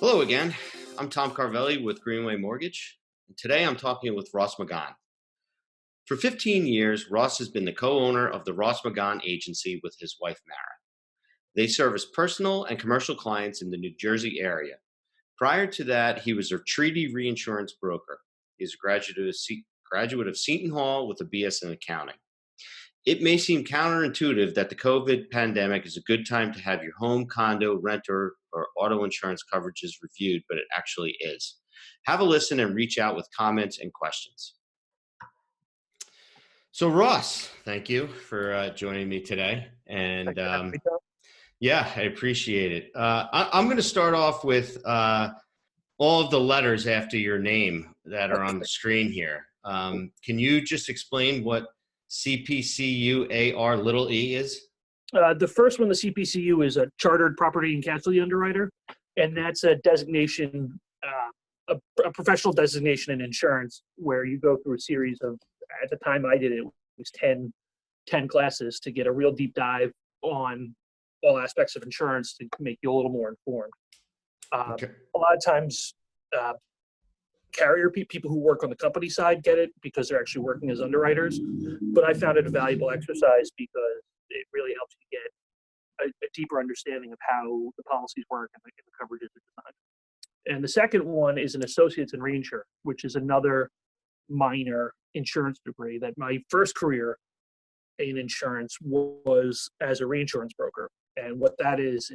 Hello again. I'm Tom Carvelli with Greenway Mortgage, and today I'm talking with Ross Maghan. For 15 years, Ross has been the co-owner of the Ross Maghan Agency with his wife, Mara. They service personal and commercial clients in the New Jersey area. Prior to that, he was a treaty reinsurance broker. He's a graduate of Seton Hall with a BS in accounting. It may seem counterintuitive that the COVID pandemic is a good time to have your home, condo, renter, or auto insurance coverages reviewed, but it actually is. Have a listen and reach out with comments and questions. So Ross, thank you for joining me today. And yeah, I appreciate it. I'm going to start off with all of the letters after your name that are on the screen here. Can you just explain what CPCU AR little e is? The first one, the CPCU, is a chartered property and casualty underwriter, and that's a designation, a professional designation in insurance, where you go through a series of, at the time I did it, was 10 classes to get a real deep dive on all aspects of insurance to make you a little more informed. Okay. A lot of times, carrier people who work on the company side get it because they're actually working as underwriters, but I found it a valuable exercise because it really helps you get a deeper understanding of how the policies work and the coverages are designed. And the second one is an associate's in reinsurance, which is another minor insurance degree. That my first career in insurance was as a reinsurance broker. And what that is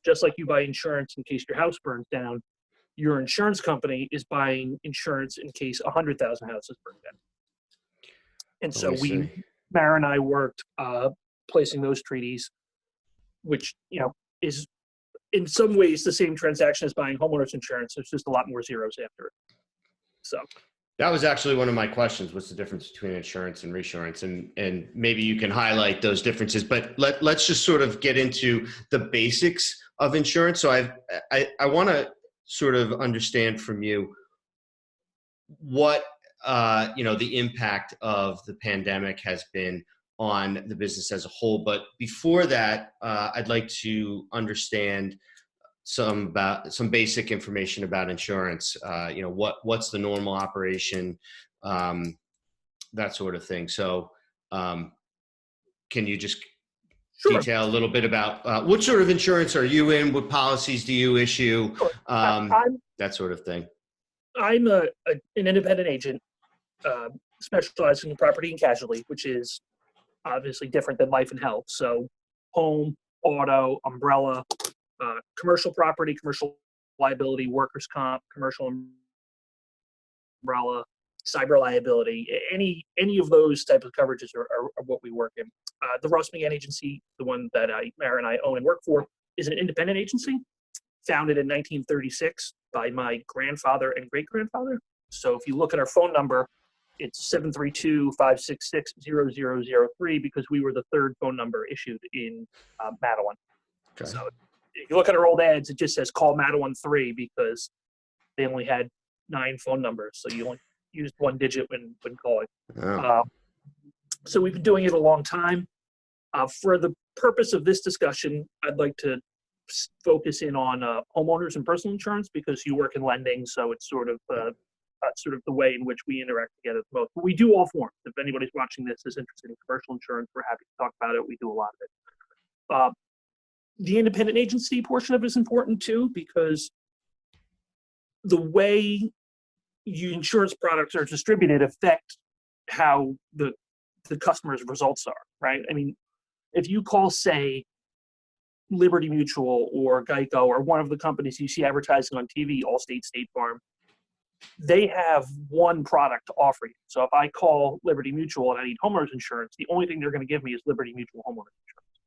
just like you buy insurance in case your house burns down, your insurance company is buying insurance in case 100,000 houses burn down. And so Mara and I worked placing those treaties, which, is in some ways the same transaction as buying homeowners insurance. There's just a lot more zeros after it. So that was actually one of my questions. What's the difference between insurance and reinsurance? And maybe you can highlight those differences, but let's just sort of get into the basics of insurance. So I want to sort of understand from you what the impact of the pandemic has been on the business as a whole. But before that, I'd like to understand some basic information about insurance. What's the normal operation, that sort of thing. So can you just detail a little bit about what sort of insurance are you in? What policies do you issue? That sort of thing. I'm an independent agent specializing in property and casualty, which is obviously different than life and health. So home, auto, umbrella, commercial property, commercial liability, workers' comp, commercial umbrella, cyber liability, any of those type of coverages are what we work in. The Ross Maghan Agency, the one that Mara and I own and work for, is an independent agency founded in 1936 by my grandfather and great-grandfather. So if you look at our phone number, it's 732-566-0003 because we were the third phone number issued in Matawan. Okay. So if you look at our old ads, it just says call Matawan 3 because they only had 9 phone numbers. So you only used one digit when calling. Oh. So we've been doing it a long time. For the purpose of this discussion, I'd like to focus in on homeowners and personal insurance because you work in lending, so it's sort of the way in which we interact together the most. But we do all forms. If anybody's watching this is interested in commercial insurance, we're happy to talk about it. We do a lot of it. The independent agency portion of it is important too because the way insurance products are distributed affect how the customer's results are, right? I mean, if you call, say, Liberty Mutual or Geico or one of the companies you see advertising on TV, Allstate, State Farm, they have one product to offer you. So if I call Liberty Mutual and I need homeowners insurance, the only thing they're going to give me is Liberty Mutual homeowners insurance.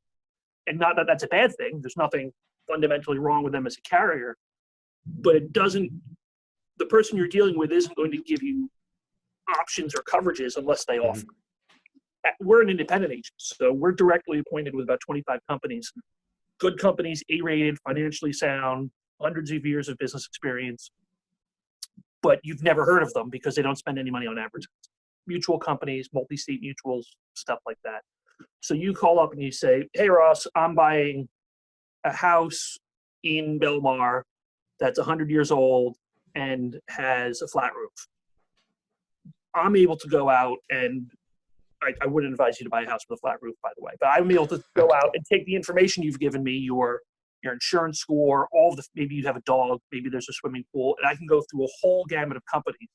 And not that that's a bad thing. There's nothing fundamentally wrong with them as a carrier, but the person you're dealing with isn't going to give you options or coverages unless they offer. We're an independent agent, so we're directly appointed with about 25 companies. Good companies, A-rated, financially sound, hundreds of years of business experience, but you've never heard of them because they don't spend any money on advertising. Mutual companies, multi-state mutuals, stuff like that. So you call up and you say, hey, Ross, I'm buying a house in Belmar that's 100 years old and has a flat roof. I'm able to go out and I wouldn't advise you to buy a house with a flat roof, by the way, but I'm able to go out and take the information you've given me, your insurance score, maybe you have a dog, maybe there's a swimming pool, and I can go through a whole gamut of companies.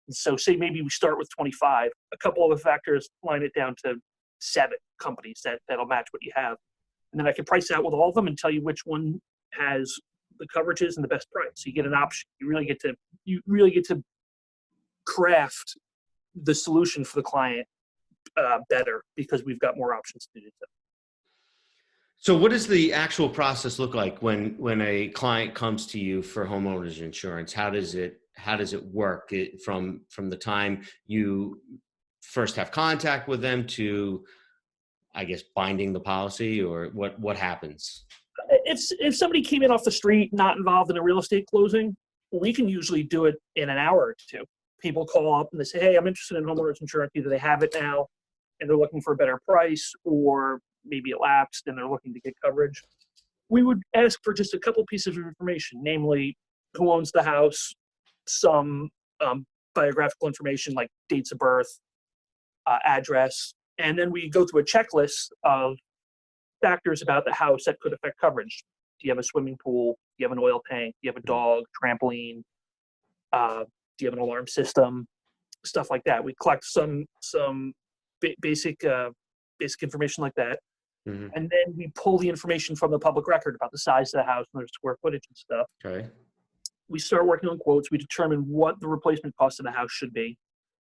And so say maybe we start with 25, a couple of the factors line it down to 7 companies that'll match what you have. And then I can price out with all of them and tell you which one has the coverages and the best price. So you get an option. You really get to craft the solution for the client better because we've got more options to do so. So what does the actual process look like when a client comes to you for homeowners insurance? How does it work from the time you first have contact with them to, I guess, binding the policy, or what happens? If somebody came in off the street, not involved in a real estate closing, we can usually do it in an hour or two. People call up and they say, hey, I'm interested in homeowners insurance. Either they have it now and they're looking for a better price, or maybe it lapsed and they're looking to get coverage. We would ask for just a couple pieces of information, namely who owns the house, some biographical information like dates of birth, address, and then we go through a checklist of factors about the house that could affect coverage. Do you have a swimming pool? Do you have an oil tank? Do you have a dog, trampoline? Do you have an alarm system? Stuff like that. We collect some basic information like that. Mm-hmm. And then we pull the information from the public record about the size of the house and their square footage and stuff. Okay. We start working on quotes. We determine what the replacement cost of the house should be,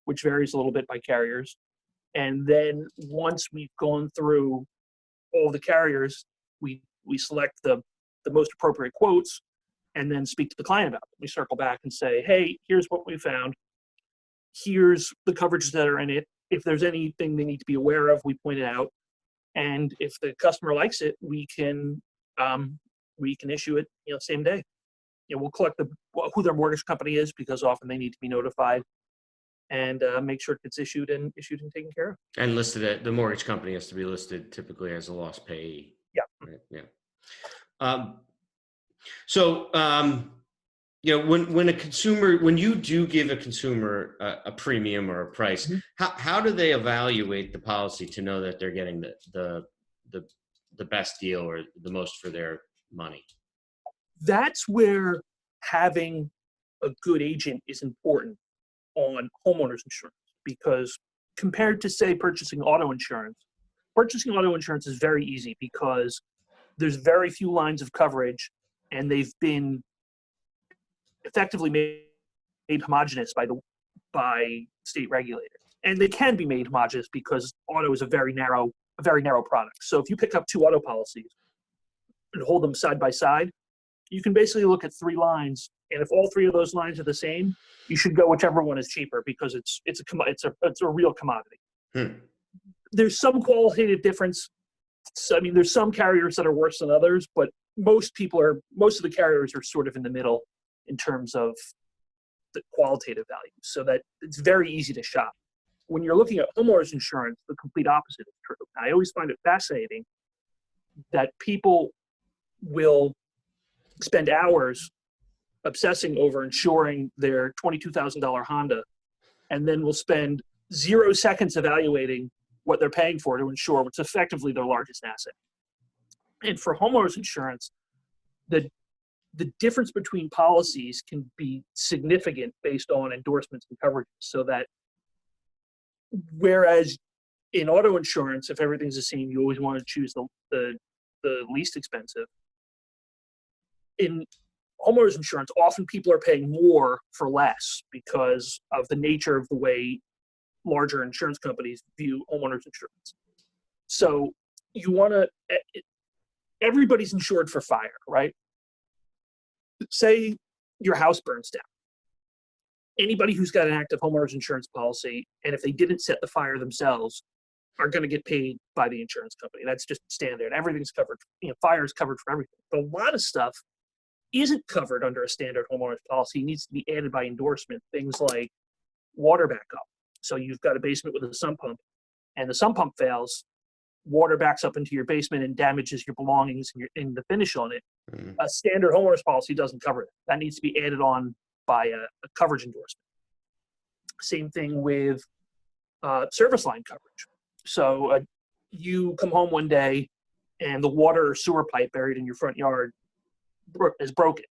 which varies a little bit by carriers. And then once we've gone through all the carriers, we select the most appropriate quotes and then speak to the client about it. We circle back and say, hey, here's what we found. Here's the coverages that are in it. If there's anything they need to be aware of, we point it out. And if the customer likes it, we can issue it, same day. We'll collect who their mortgage company is, because often they need to be notified, and make sure it gets issued and taken care of. And listed the mortgage company has to be listed typically as a loss payee. Yeah. Right? Yeah. When you do give a consumer a premium or a price, mm-hmm. how do they evaluate the policy to know that they're getting the best deal or the most for their money? That's where having a good agent is important on homeowners insurance, because compared to, say, purchasing auto insurance is very easy because there's very few lines of coverage and they've been effectively made homogenous by state regulators. And they can be made homogenous because auto is a very narrow product. So if you pick up 2 auto policies and hold them side by side, you can basically look at 3 lines, and if all 3 of those lines are the same, you should go whichever one is cheaper because it's a real commodity. There's some qualitative difference. So, there's some carriers that are worse than others, but most of the carriers are sort of in the middle in terms of the qualitative value, so that it's very easy to shop. When you're looking at homeowners insurance, the complete opposite is true. I always find it fascinating that people will spend hours obsessing over insuring their $22,000 Honda, and then will spend 0 seconds evaluating what they're paying for to insure what's effectively their largest asset. And for homeowners insurance, the difference between policies can be significant based on endorsements and coverages, so that whereas in auto insurance, if everything's the same, you always want to choose the least expensive. In homeowners insurance, often people are paying more for less because of the nature of the way larger insurance companies view homeowners insurance. So everybody's insured for fire, right? Say your house burns down. Anybody who's got an active homeowners insurance policy, and if they didn't set the fire themselves, are going to get paid by the insurance company. That's just standard. Everything's covered. Fire is covered for everything. But a lot of stuff isn't covered under a standard homeowners policy. It needs to be added by endorsement. Things like water backup. So you've got a basement with a sump pump, and the sump pump fails. water backs up into your basement and damages your belongings and, and the finish on it, Mm. a standard homeowners policy doesn't cover it. That needs to be added on by a coverage endorsement. Same thing with service line coverage. So you come home one day and the water or sewer pipe buried in your front yard is broken.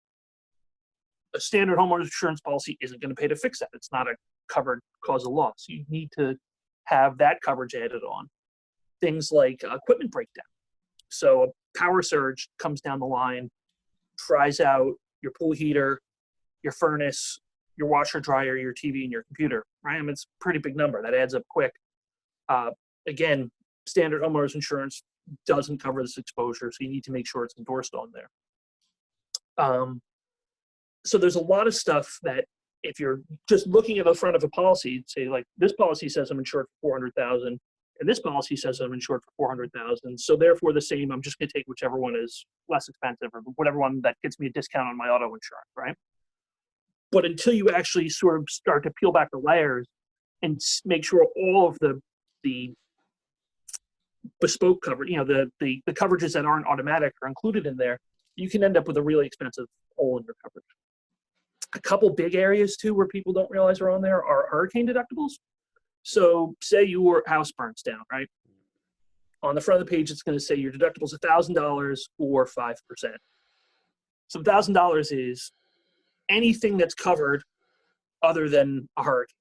A standard homeowners insurance policy isn't going to pay to fix that. It's not a covered cause of loss. You need to have that coverage added on. Things like equipment breakdown. So a power surge comes down the line, tries out your pool heater, your furnace, your washer dryer, your TV, and your computer. Right? I mean, it's a pretty big number. That adds up quick. Again, standard homeowners insurance doesn't cover this exposure, so you need to make sure it's endorsed on there. So there's a lot of stuff that if you're just looking at the front of a policy, say like this policy says I'm insured for 400,000, and this policy says I'm insured for 400,000. So therefore the same, I'm just going to take whichever one is less expensive or whatever one that gets me a discount on my auto insurance, right? But until you actually sort of start to peel back the layers and make sure all of the bespoke coverage, the coverages that aren't automatic are included in there, you can end up with a really expensive hole in your coverage. A couple big areas too where people don't realize are on there are hurricane deductibles. So say your house burns down, right? On the front of the page, it's going to say your deductible is $1,000 or 5%. So $1,000 is anything that's covered other than a hurricane.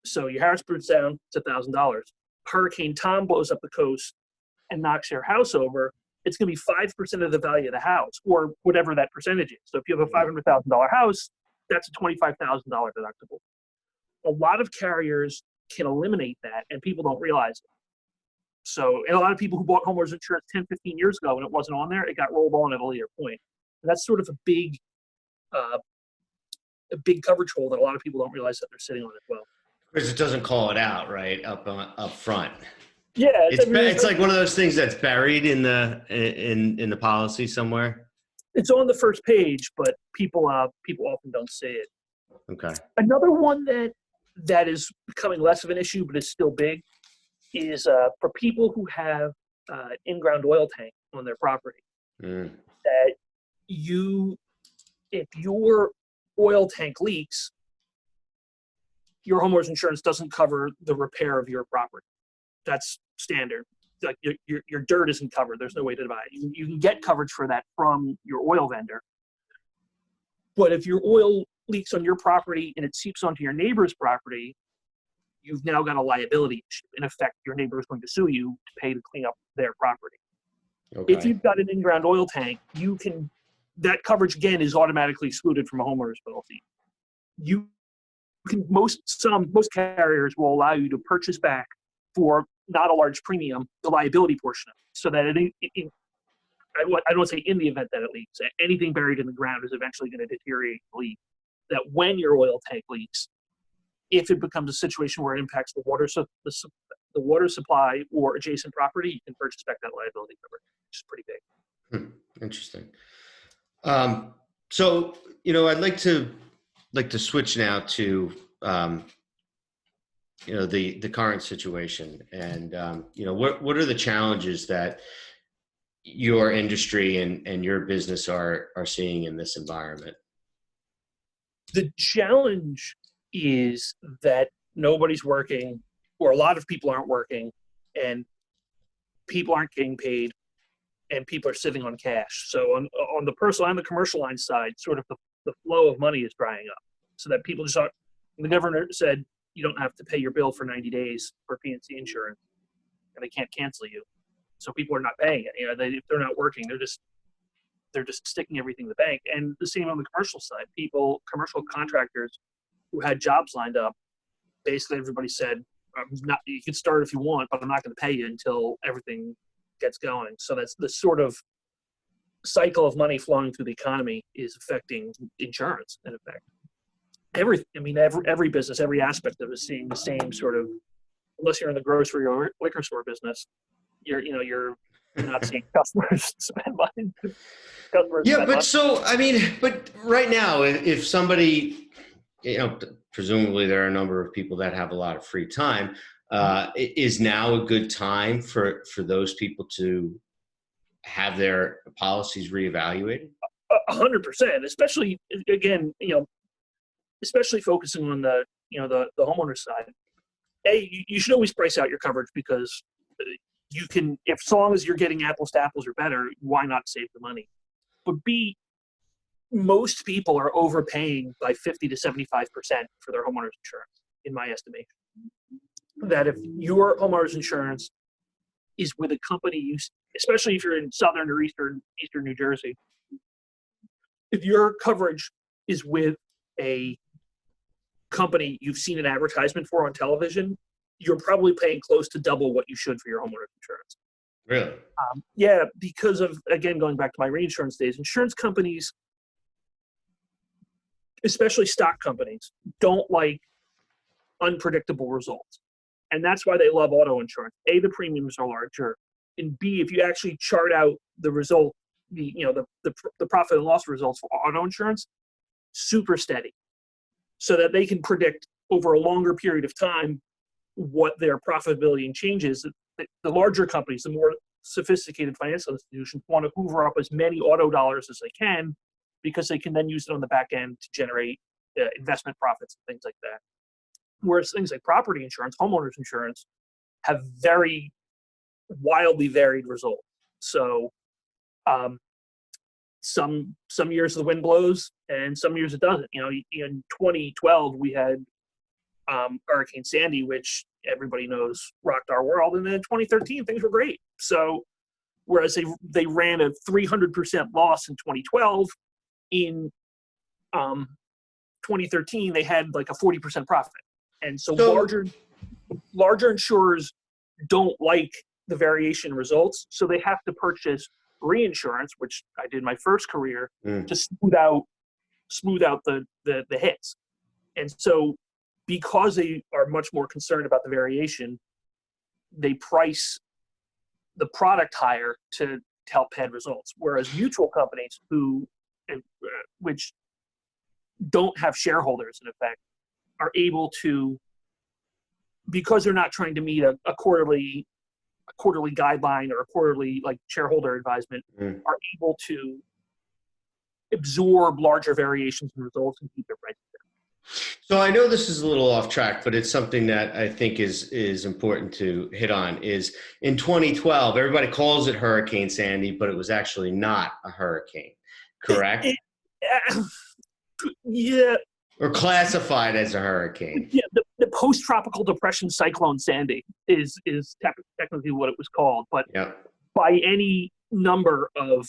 So your house burns down, it's $1,000. Hurricane Tom blows up the coast and knocks your house over, it's going to be 5% of the value of the house or whatever that percentage is. So if you have a $500,000 house, that's a $25,000 deductible. A lot of carriers can eliminate that and people don't realize it. So, and a lot of people who bought homeowners insurance 10, 15 years ago and it wasn't on there, it got rolled on at a later point. And that's sort of a big coverage hole that a lot of people don't realize that they're sitting on as well. Because it doesn't call it out right up front. Yeah, it's like one of those things that's buried in the policy somewhere. It's on the first page, but people often don't see it. Okay. Another one that is becoming less of an issue, but is still big, is for people who have in-ground oil tank on their property. Mm. That if your oil tank leaks, your homeowner's insurance doesn't cover the repair of your property. That's standard. Like your dirt isn't covered. There's no way to buy it. You can get coverage for that from your oil vendor. But if your oil leaks on your property and it seeps onto your neighbor's property, you've now got a liability issue. In effect, your neighbor is going to sue you to pay to clean up their property. Okay. If you've got an in-ground oil tank, that coverage again is automatically excluded from a homeowner's policy. Most carriers will allow you to purchase back for not a large premium the liability portion of it, so that I don't want to say in the event that it leaks, anything buried in the ground is eventually going to deteriorate and leak. That when your oil tank leaks, if it becomes a situation where it impacts the water supply or adjacent property, you can purchase back that liability coverage, which is pretty big. Interesting. So I'd like to switch now to the current situation, and what are the challenges that your industry and your business are seeing in this environment? The challenge is that nobody's working, or a lot of people aren't working, and people aren't getting paid, and people are sitting on cash. So on the personal and the commercial line side, sort of the flow of money is drying up, so that people just aren't. The governor said you don't have to pay your bill for 90 days for PNC insurance, and they can't cancel you. So people are not paying it. If they're not working, they're just sticking everything in the bank. And the same on the commercial side. Commercial contractors who had jobs lined up, basically everybody said, you can start if you want, but I'm not going to pay you until everything gets going. So that's the sort of cycle of money flowing through the economy is affecting insurance in effect. Every business, every aspect of it is seeing the same sort of, unless you're in the grocery or liquor store business, you're not seeing customers spend money. But right now, if somebody, presumably there are a number of people that have a lot of free time. Is now a good time for those people to have their policies reevaluated? 100%, especially again, especially focusing on the homeowner side. You should always price out your coverage because you can, if so long as you're getting apples to apples or better, why not save the money? But B, most people are overpaying by 50 to 75% for their homeowners insurance, in my estimation. That if your homeowners insurance is with a company, especially if you're in southern or eastern New Jersey, if your coverage is with a company you've seen an advertisement for on television, you're probably paying close to double what you should for your homeowner's insurance. Really? Yeah, because of, again, going back to my reinsurance days, insurance companies, especially stock companies, don't like unpredictable results. And that's why they love auto insurance. A, the premiums are larger. And B, if you actually chart out the result, the profit and loss results for auto insurance, super steady, so that they can predict over a longer period of time what their profitability and changes. The larger companies, the more sophisticated financial institutions, want to hoover up as many auto dollars as they can, because they can then use it on the back end to generate investment profits and things like that. Whereas things like property insurance, homeowners insurance, have very wildly varied results. So some years the wind blows and some years it doesn't. In 2012 we had Hurricane Sandy, which everybody knows rocked our world, and then in 2013 things were great. So whereas they ran a 300% loss in 2012, in 2013 they had like a 40% profit. And so larger insurers don't like the variation results, so they have to purchase reinsurance, which I did my first career, to smooth out the hits. And so because they are much more concerned about the variation, they price the product higher to help pad results. Whereas mutual companies which don't have shareholders, in effect, are able to, because they're not trying to meet a quarterly guideline or a quarterly shareholder advisement, are able to absorb larger variations in results and keep their prices down. So I know this is a little off track, but it's something that I think is important to hit on. Is in 2012, everybody calls it Hurricane Sandy, but it was actually not a hurricane, correct? Yeah. Or classified as a hurricane. Yeah, the post-tropical depression cyclone Sandy is technically what it was called, but by any number of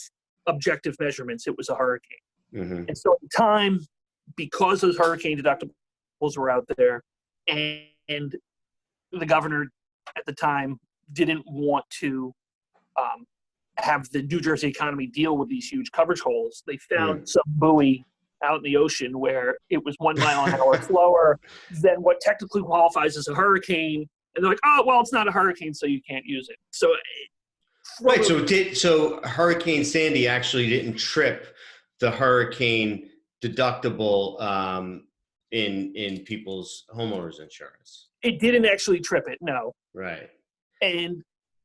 objective measurements, it was a hurricane. Mm-hmm. And so at the time, because those hurricane deductibles were out there, and the governor at the time didn't want to have the New Jersey economy deal with these huge coverage holes, they found some buoy out in the ocean where it was 1 mile an hour slower than what technically qualifies as a hurricane. And they're like, oh, well, it's not a hurricane, so you can't use it. So, right. So Hurricane Sandy actually didn't trip the hurricane deductible in people's homeowners insurance. It didn't actually trip it, no. Right. And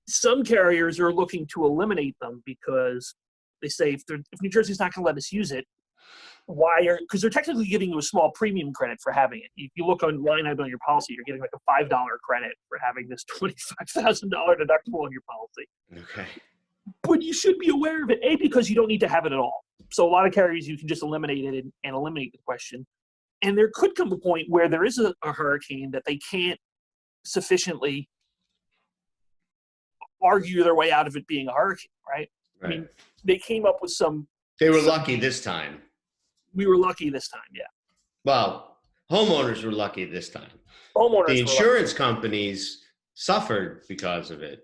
some carriers are looking to eliminate them because they say if New Jersey's not going to let us use it, because they're technically giving you a small premium credit for having it. If you look on line item on your policy, you're getting like a $5 credit for having this $25,000 deductible on your policy. Okay. But you should be aware of it, A, because you don't need to have it at all. So a lot of carriers, you can just eliminate it and eliminate the question. And there could come a point where there is a hurricane that they can't sufficiently argue their way out of it being a hurricane, right? I mean, they came up with some... They were lucky this time. We were lucky this time, yeah. Well, homeowners were lucky this time. The insurance companies suffered because of it.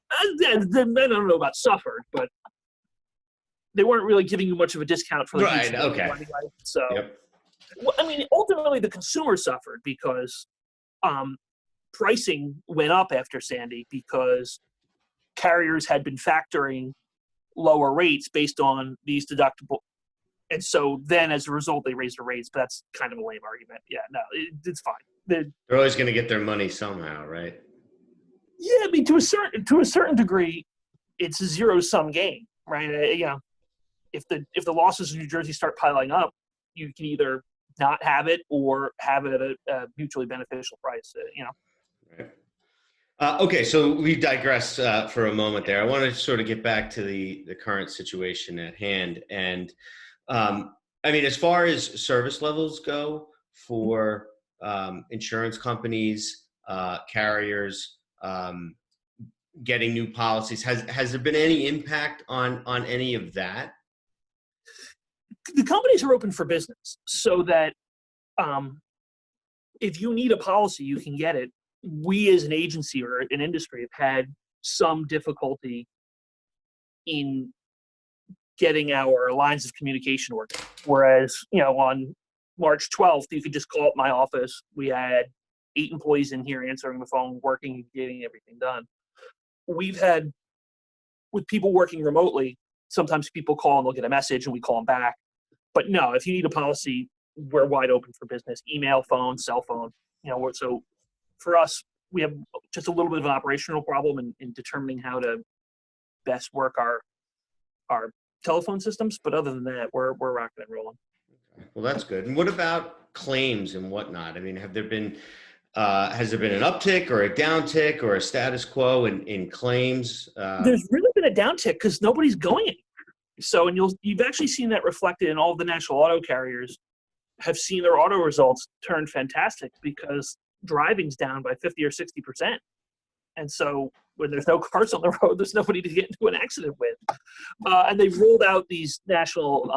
I don't know about suffered, but they weren't really giving you much of a discount for right. Okay. So, I mean, ultimately the consumer suffered because pricing went up after Sandy because carriers had been factoring lower rates based on these deductible. And so then as a result, they raised the rates, but that's kind of a lame argument. Yeah, no, it's fine. They're always going to get their money somehow, right? Yeah, I mean, to a certain degree, it's a zero-sum game, right? If the losses in New Jersey start piling up, you can either not have it or have it at a mutually beneficial price. Right. Okay, so we digress for a moment there. I want to sort of get back to the current situation at hand. And I mean, as far as service levels go for insurance companies, carriers, getting new policies, has there been any impact on any of that? The companies are open for business, so that if you need a policy, you can get it. We as an agency or an industry have had some difficulty in getting our lines of communication working. Whereas, on March 12th, you could just call up my office. We had 8 employees in here answering the phone, working and getting everything done. We've had, with people working remotely, sometimes people call and they'll get a message and we call them back. But no, if you need a policy, we're wide open for business. Email, phone, cell phone. So for us, we have just a little bit of an operational problem in determining how to best work our telephone systems. But other than that, we're rocking and rolling. Well, that's good. And what about claims and whatnot? I mean, has there been an uptick or a downtick or a status quo in claims? There's really been a downtick because nobody's going anywhere. So, and you've actually seen that reflected in all of the national auto carriers have seen their auto results turn fantastic because driving's down by 50 or 60%. And so when there's no cars on the road, there's nobody to get into an accident with. And they've rolled out these national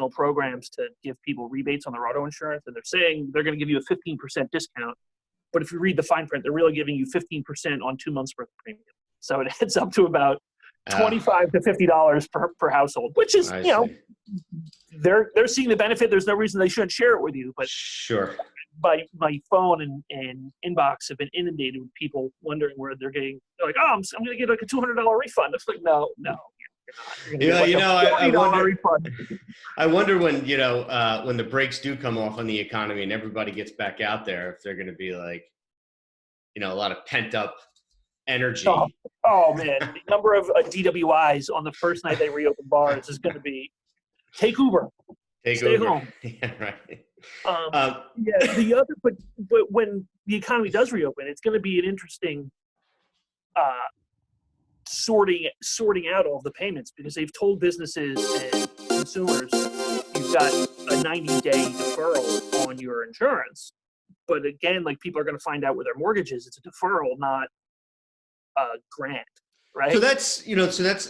programs to give people rebates on their auto insurance. And they're saying they're going to give you a 15% discount. But if you read the fine print, they're really giving you 15% on 2 months worth of premium. So it adds up to about $25 to $50 per household, which is, they're seeing the benefit. There's no reason they shouldn't share it with you. But sure, my phone and inbox have been inundated with people wondering where they're getting. They're like, oh, I'm going to get like a $200 refund. It's like, no. I wonder when when the brakes do come off on the economy and everybody gets back out there, if they're going to be like, a lot of pent up energy. Oh man, the number of DWIs on the first night they reopen bars is going to be take Uber, stay home. Yeah, right. The other, but when the economy does reopen, it's going to be an interesting sorting out all the payments because they've told businesses and consumers you've got a 90-day deferral on your insurance. But again, like people are going to find out with their mortgages, it's a deferral, not a grant, right? So that's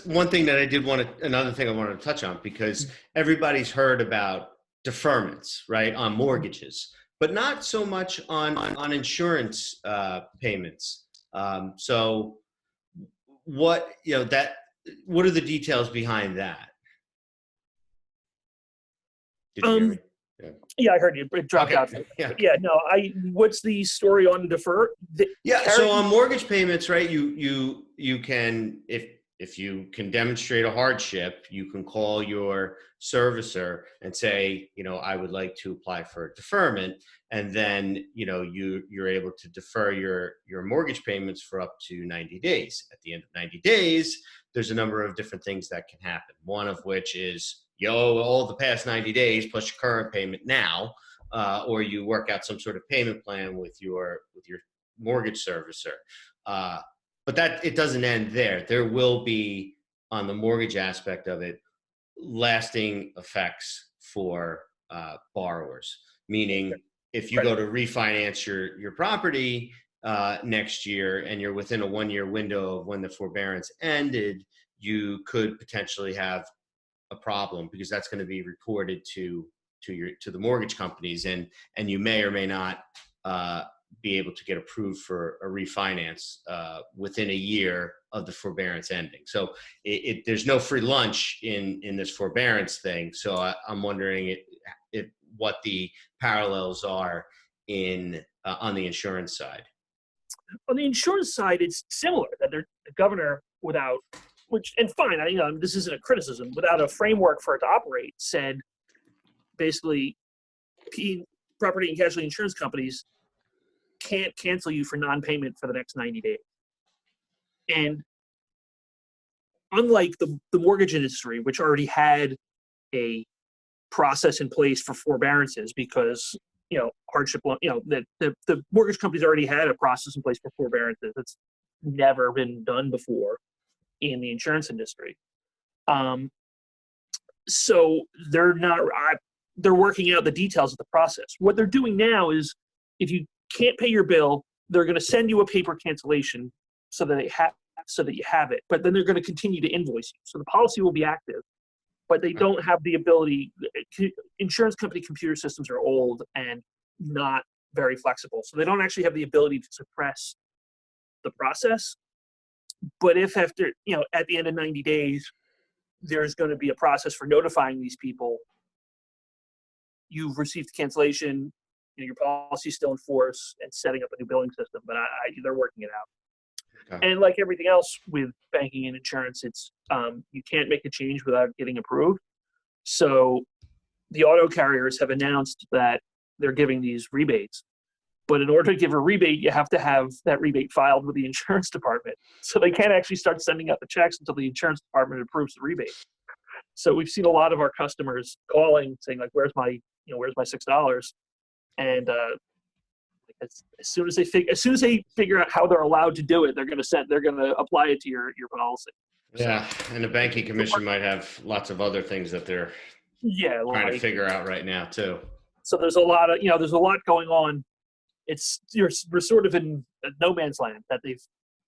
one thing that another thing I wanted to touch on because everybody's heard about deferments, right, on mortgages, but not so much on insurance payments. So what are the details behind that? Did you hear me? Yeah, I heard you. It dropped out. Yeah, no. What's the story on defer? So on mortgage payments, right? You can if you can demonstrate a hardship, you can call your servicer and say, I would like to apply for a deferment, and then you're able to defer your mortgage payments for up to 90 days. At the end of 90 days, there's a number of different things that can happen. One of which is you owe all the past 90 days plus your current payment now, or you work out some sort of payment plan with your mortgage servicer. But that it doesn't end there. There will be, on the mortgage aspect of it, lasting effects for borrowers. Meaning, if you go to refinance your property next year and you're within a 1-year window of when the forbearance ended, you could potentially have a problem because that's going to be reported to the mortgage companies, and you may or may not be able to get approved for a refinance within a year of the forbearance ending. So there's no free lunch in this forbearance thing. So I'm wondering what the parallels are on the insurance side. On the insurance side, it's similar. That the governor, this isn't a criticism, without a framework for it to operate, said basically property and casualty insurance companies can't cancel you for non-payment for the next 90 days. And unlike the mortgage industry, which already had a process in place for forbearances because, hardship loan, the mortgage companies already had a process in place for forbearances. It's never been done before in the insurance industry. So they're working out the details of the process. What they're doing now is, if you can't pay your bill, they're going to send you a paper cancellation so that you have it. But then they're going to continue to invoice you. So the policy will be active, but they don't have the ability. Insurance company computer systems are old and not very flexible, so they don't actually have the ability to suppress the process. But if after, at the end of 90 days, there's going to be a process for notifying these people, you've received cancellation, your policy is still in force, and setting up a new billing system. But they're working it out. Okay. And like everything else with banking and insurance, it's you can't make a change without getting approved. So the auto carriers have announced that they're giving these rebates. But in order to give a rebate, you have to have that rebate filed with the insurance department. So they can't actually start sending out the checks until the insurance department approves the rebate. So we've seen a lot of our customers calling, saying like, "Where's my $6?" And as soon as they figure out how they're allowed to do it, they're going to apply it to your policy. Yeah, and the banking commission might have lots of other things that they're trying to figure out right now too. So there's a lot going on. We're sort of in no man's land, that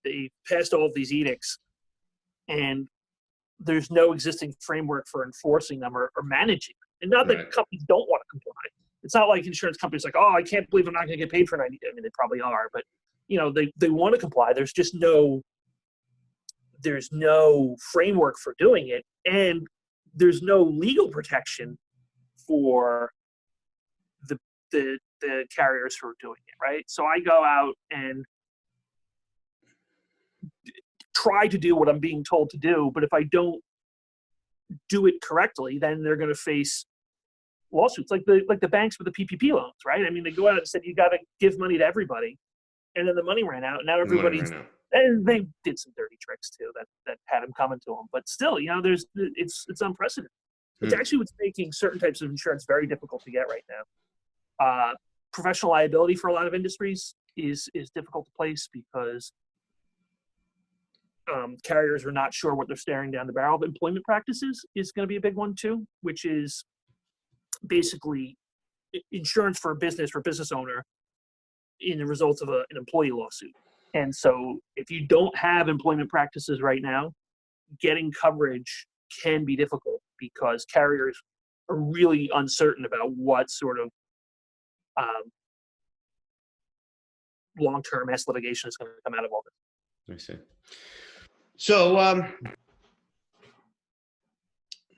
they passed all of these edicts, and there's no existing framework for enforcing them or managing them. And not that companies don't want to comply. It's not like insurance companies like, "Oh, I can't believe I'm not going to get paid for 90 days." I mean, they probably are, but they want to comply. There's just no framework for doing it, and there's no legal protection for the carriers who are doing it, right? So I go out and try to do what I'm being told to do, but if I don't do it correctly, then they're going to face lawsuits, like the banks with the PPP loans, right? I mean, they go out and said you got to give money to everybody, and then the money ran out, and now everybody's and they did some dirty tricks too that had them coming to them. But still, it's unprecedented. It's actually what's making certain types of insurance very difficult to get right now. Professional liability for a lot of industries is difficult to place because carriers are not sure what they're staring down the barrel of. Employment practices is going to be a big one too, which is basically insurance for a business owner in the result of an employee lawsuit. And so if you don't have employment practices right now, getting coverage can be difficult because carriers are really uncertain about what sort of long-term litigation is going to come out of all this. I see. So,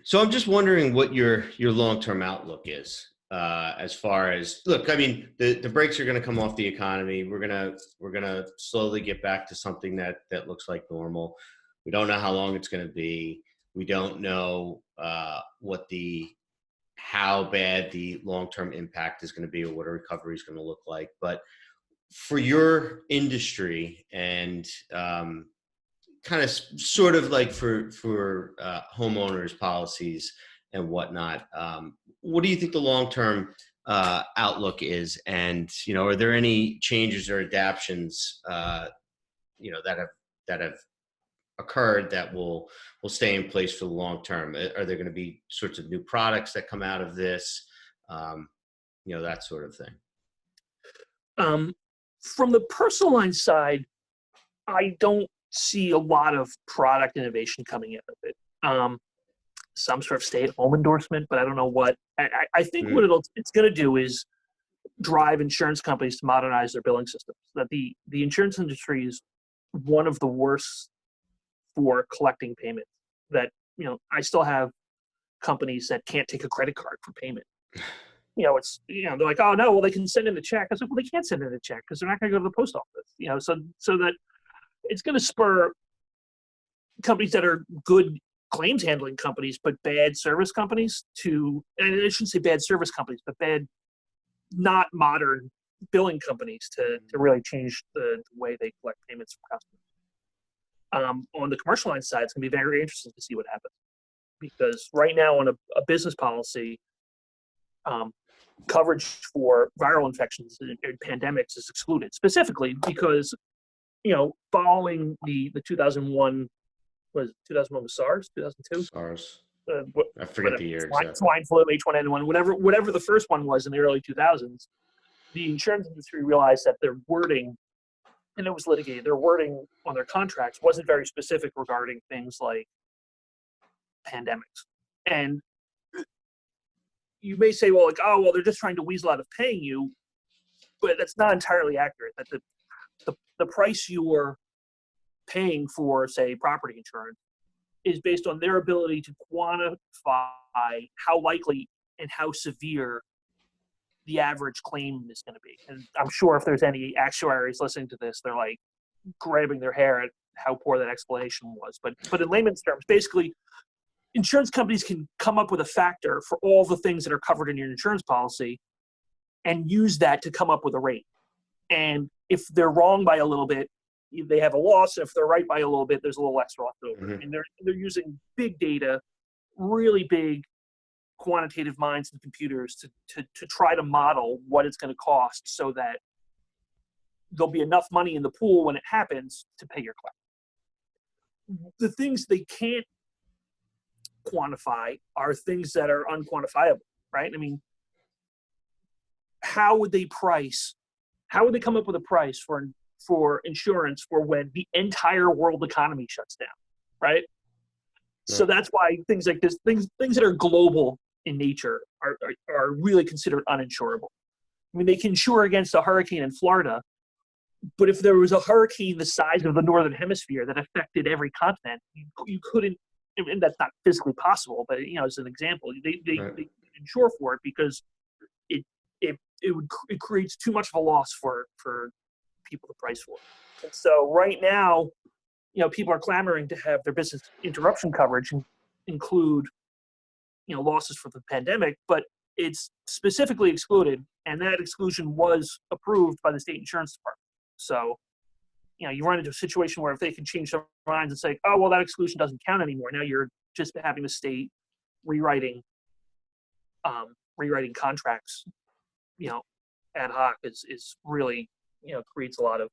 so I'm just wondering what your long-term outlook is, as far as, look, I mean, the brakes are going to come off the economy. We're gonna slowly get back to something that looks like normal. We don't know how long it's going to be. We don't know how bad the long-term impact is going to be or what a recovery is going to look like. But for your industry and kind of sort of like for homeowners policies and whatnot, what do you think the long-term outlook is? And, are there any changes or adaptions, that have occurred that will stay in place for the long term? Are there going to be sorts of new products that come out of this? That sort of thing. From the personal line side, I don't see a lot of product innovation coming out of it. Some sort of stay-at-home endorsement, but I don't know what. I think what it's going to do is drive insurance companies to modernize their billing systems. That the insurance industry is one of the worst for collecting payments. That I still have companies that can't take a credit card for payment. They're like, "Oh no, well they can send in a check." I was like, "Well, they can't send in a check because they're not going to go to the post office." So that it's going to spur companies that are good claims handling companies but bad service companies to, and I shouldn't say bad service companies, but bad, not modern billing companies to really change the way they collect payments from customers. On the commercial line side, it's going to be very interesting to see what happens, because right now on a business policy, coverage for viral infections and pandemics is excluded, specifically because, following the 2001, was 2001 was SARS, 2002? SARS. I forget the year exactly. Swine flu, H1N1, whatever the first one was in the early 2000s, the insurance industry realized that their wording, and it was litigated, their wording on their contracts wasn't very specific regarding things like pandemics. And you may say, well, they're just trying to weasel out of paying you, but that's not entirely accurate. That the price you're paying for, say, property insurance is based on their ability to quantify how likely and how severe the average claim is going to be. And I'm sure if there's any actuaries listening to this, they're like grabbing their hair at how poor that explanation was. But in layman's terms, basically, insurance companies can come up with a factor for all the things that are covered in your insurance policy and use that to come up with a rate. And if they're wrong by a little bit, they have a loss. If they're right by a little bit, there's a little extra left over. Mm-hmm. And they're using big data, really big quantitative minds and computers to try to model what it's going to cost so that there'll be enough money in the pool when it happens to pay your claim. The things they can't quantify are things that are unquantifiable, right? I mean, how would they come up with a price for insurance for when the entire world economy shuts down, right? So that's why things like this, things that are global in nature are really considered uninsurable. I mean, they can insure against a hurricane in Florida, but if there was a hurricane the size of the Northern Hemisphere that affected every continent, you couldn't, and that's not physically possible, but as an example, they insure for it because it creates too much of a loss for people to price for. And so right now, people are clamoring to have their business interruption coverage include, losses for the pandemic, but it's specifically excluded, and that exclusion was approved by the state insurance department. So, you run into a situation where if they can change their minds and say, oh, well, that exclusion doesn't count anymore. Now you're just having the state rewriting contracts, ad hoc is really, creates a lot of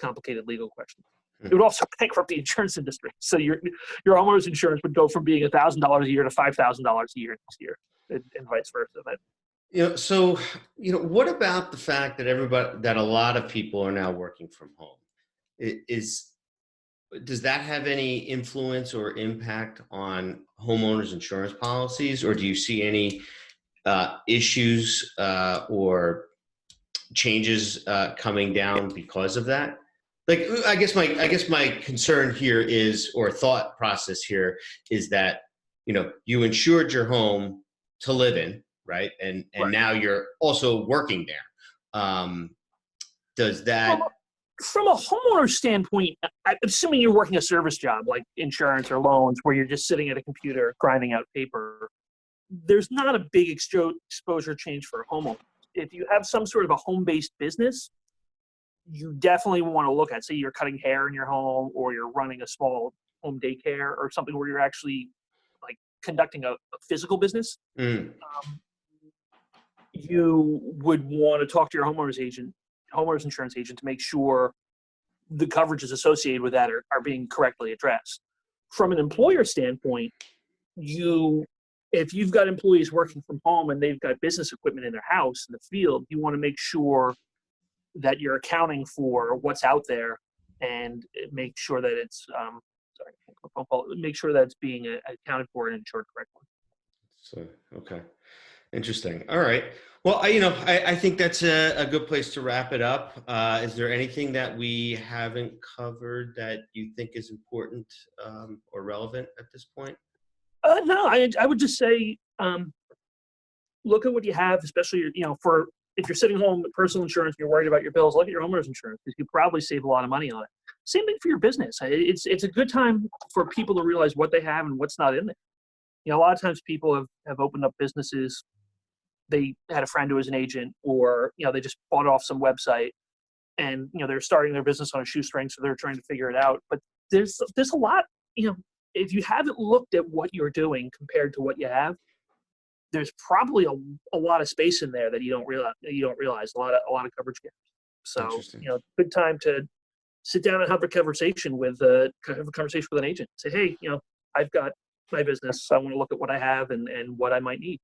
complicated legal questions. It would also bankrupt the insurance industry. So your homeowner's insurance would go from being $1,000 a year to $5,000 a year next year, and vice versa. But, so what about the fact that a lot of people are now working from home? Does that have any influence or impact on homeowners insurance policies, or do you see any issues or changes coming down because of that? Like, I guess my concern here is, or thought process here is that, you insured your home to live in, right? And right. Now you're also working there. Does that... Well, from a homeowner standpoint, I'm assuming you're working a service job like insurance or loans where you're just sitting at a computer grinding out paper. There's not a big exposure change for a homeowner. If you have some sort of a home-based business, you definitely want to look at, say you're cutting hair in your home or you're running a small home daycare or something where you're actually like conducting a physical business. You would want to talk to your homeowner's insurance agent to make sure the coverages associated with that are being correctly addressed. From an employer standpoint, if you've got employees working from home and they've got business equipment in their house in the field, you want to make sure that you're accounting for what's out there and make sure that it's make sure that it's being accounted for and insured correctly. So, okay. Interesting. All right. Well, I think that's a good place to wrap it up. Is there anything that we haven't covered that you think is important or relevant at this point? No, I would just say, look at what you have, especially, if you're sitting home with personal insurance, and you're worried about your bills, look at your homeowner's insurance because you probably save a lot of money on it. Same thing for your business. It's a good time for people to realize what they have and what's not in there. A lot of times people have opened up businesses they had a friend who was an agent, or, they just bought off some website, and, they're starting their business on a shoestring, so they're trying to figure it out. But there's a lot, if you haven't looked at what you're doing compared to what you have, there's probably a lot of space in there that you don't realize a lot of coverage gaps. So, good time to sit down and have a conversation with an agent. Say, hey, I've got my business. I want to look at what I have and what I might need.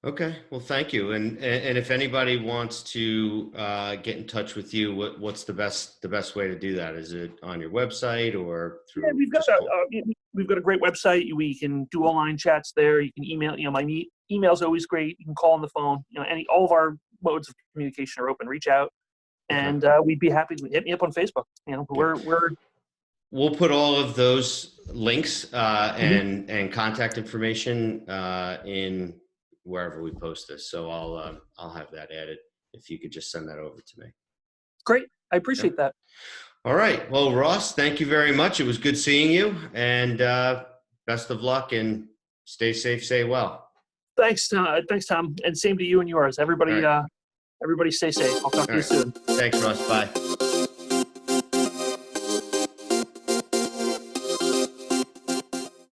Okay. Well, thank you. And if anybody wants to get in touch with you, what's the best way to do that? Is it on your website or through? Yeah, we've got a great website. We can do online chats there. You can email. My email's always great. You can call on the phone. All of our modes of communication are open. Reach out, and we'd be happy to hit me up on Facebook. We'll put all of those links and contact information in wherever we post this. So I'll have that added if you could just send that over to me. Great. I appreciate that. All right. Well, Ross, thank you very much. It was good seeing you, and best of luck, and stay safe, stay well. Thanks, Tom. And same to you and yours. Everybody, everybody stay safe. I'll talk to you soon. Thanks, Ross. Bye.